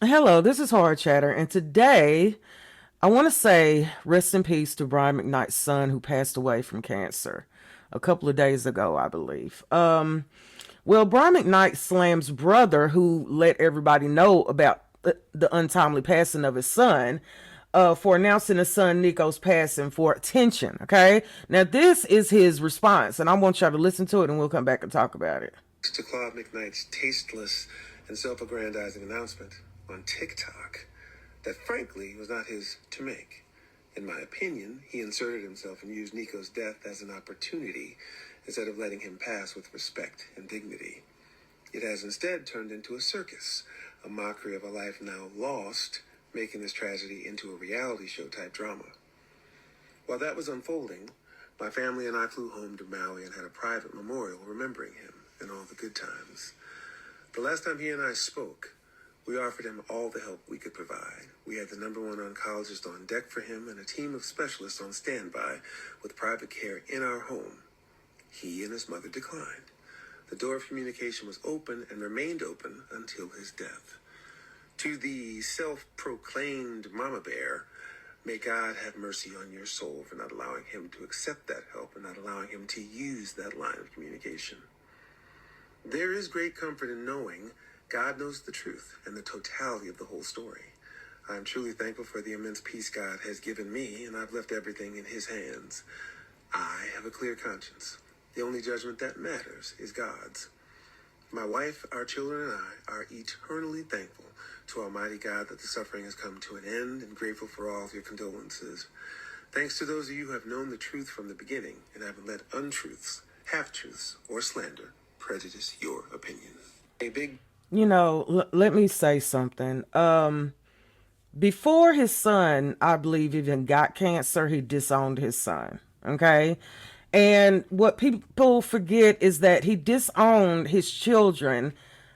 Hello, this is Hard Chatter, and today I want to say rest in peace to Brian McKnight's son who passed away from cancer a couple of days ago, I believe. Well, Brian McKnight Slam's brother, who let everybody know about the untimely passing of his son, for announcing his son Nico's passing for attention. Okay, now this is his response, and I want y'all to listen to it, and we'll come back and talk about it. To Claude McKnight's tasteless and self-aggrandizing announcement on TikTok that frankly was not his to make. In my opinion, he inserted himself and used Nico's death as an opportunity instead of letting him pass with respect and dignity. It has instead turned into a circus, a mockery of a life now lost, making this tragedy into a reality show type drama. While that was unfolding, my family and I flew home to Maui and had a private memorial remembering him and all the good times. The last time he and I spoke, we offered him all the help we could provide. We had the #1 oncologist on deck for him and a team of specialists on standby with private care in our home. He and his mother declined. The door of communication was open and remained open until his death. To the self-proclaimed mama bear, may God have mercy on your soul for not allowing him to accept that help and not allowing him to use that line of communication. There is great comfort in knowing God knows the truth and the totality of the whole story. I am truly thankful for the immense peace God has given me, and I've left everything in his hands. I have a clear conscience. The only judgment that matters is God's. My wife, our children, and I are eternally thankful to Almighty God that the suffering has come to an end and grateful for all of your condolences. Thanks to those of you who have known the truth from the beginning and haven't let untruths, half-truths, or slander prejudice your opinion. A big Let me say something. Before his son, I believe, even got cancer, he disowned his son. Okay. And what people forget is that he disowned his children,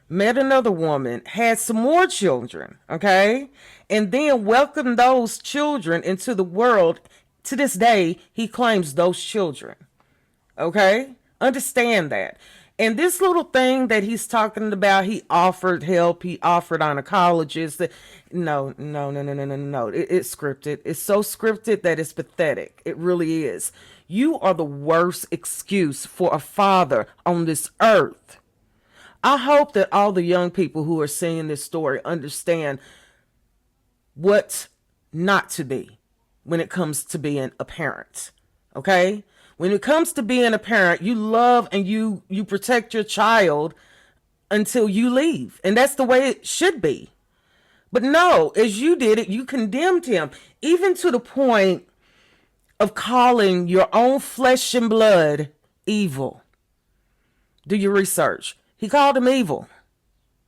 met another woman, had some more children. Okay. And then welcomed those children into the world. To this day, he claims those children. Okay. Understand that. And this little thing that he's talking about, he offered help, he offered oncologist. No. It's scripted. It's so scripted that it's pathetic. It really is. You are the worst excuse for a father on this earth. I hope that all the young people who are seeing this story understand what not to be when it comes to being a parent. Okay? When it comes to being a parent, you love and you protect your child until you leave. And that's the way it should be. But no, as you did it, you condemned him, even to the point of calling your own flesh and blood evil. Do your research. He called him evil.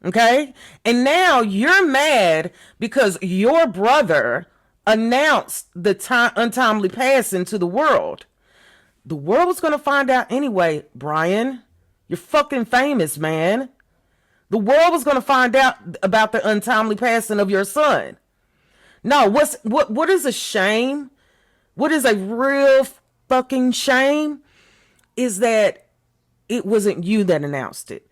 Okay? And now you're mad because your brother announced the untimely passing to the world. The world was going to find out anyway, Brian. You're fucking famous, man. The world was going to find out about the untimely passing of your son. No, what is a shame? What is a real fucking shame is that it wasn't you that announced it.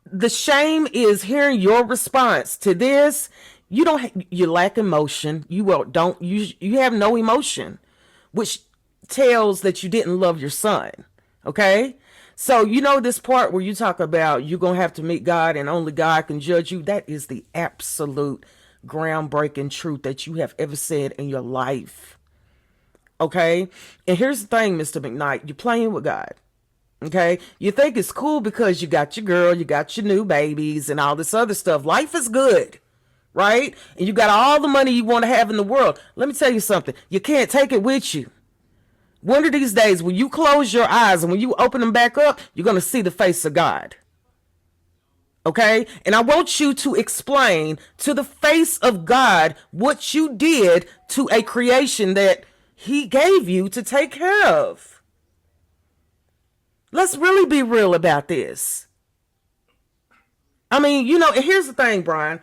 The shame is hearing your response to this. You lack emotion. You have no emotion, which tells that you didn't love your son. Okay? So this part where you talk about you're going to have to meet God and only God can judge you. That is the absolute groundbreaking truth that you have ever said in your life. Okay? And here's the thing, Mr. McKnight. You're playing with God. Okay? You think it's cool because you got your girl, you got your new babies and all this other stuff. Life is good. Right? And you got all the money you want to have in the world. Let me tell you something. You can't take it with you. One of these days, when you close your eyes and when you open them back up, you're going to see the face of God. Okay? And I want you to explain to the face of God what you did to a creation that he gave you to take care of. Let's really be real about this. I mean, and here's the thing, Brian.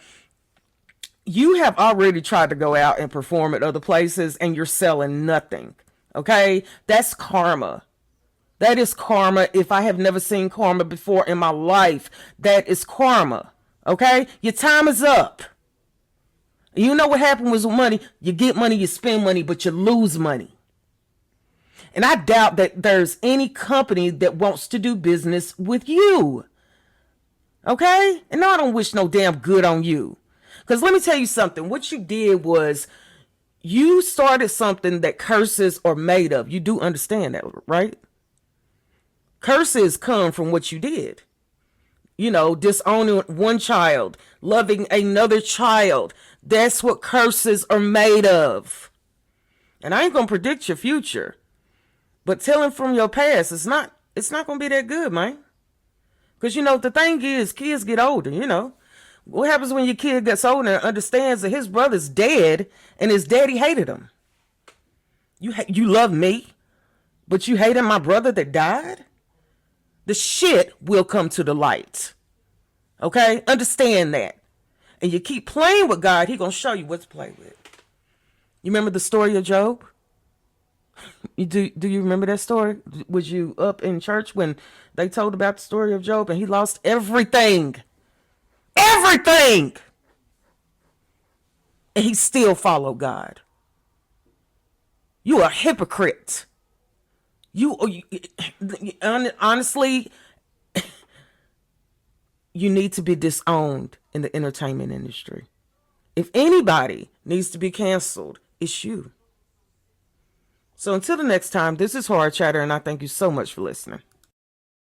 You have already tried to go out and perform at other places and you're selling nothing. Okay, that's karma. That is karma. If I have never seen karma before in my life, that is karma. Okay, your time is up. You know what happened with money? You get money, you spend money, but you lose money. And I doubt that there's any company that wants to do business with you. Okay? And no, I don't wish no damn good on you. Because let me tell you something. What you did was you started something that curses are made of. You do understand that, right? Curses come from what you did. You know, disowning one child, loving another child. That's what curses are made of. And I ain't gonna predict your future, but telling from your past, it's not gonna be that good, man. Because you know the thing is, kids get older. You know what happens when your kid gets older and understands that his brother's dead and his daddy hated him. You love me, but you hated my brother that died. The shit will come to the light. Okay? Understand that. And you keep playing with God, he gonna show you what to play with. You remember the story of Job? Do you remember that story? Was you up in church when they told about the story of Job and he lost everything? Everything! And he still followed God. You are a hypocrite. Honestly, you need to be disowned in the entertainment industry. If anybody needs to be canceled, it's you. So until the next time, this is Horror Chatter, and I thank you so much for listening.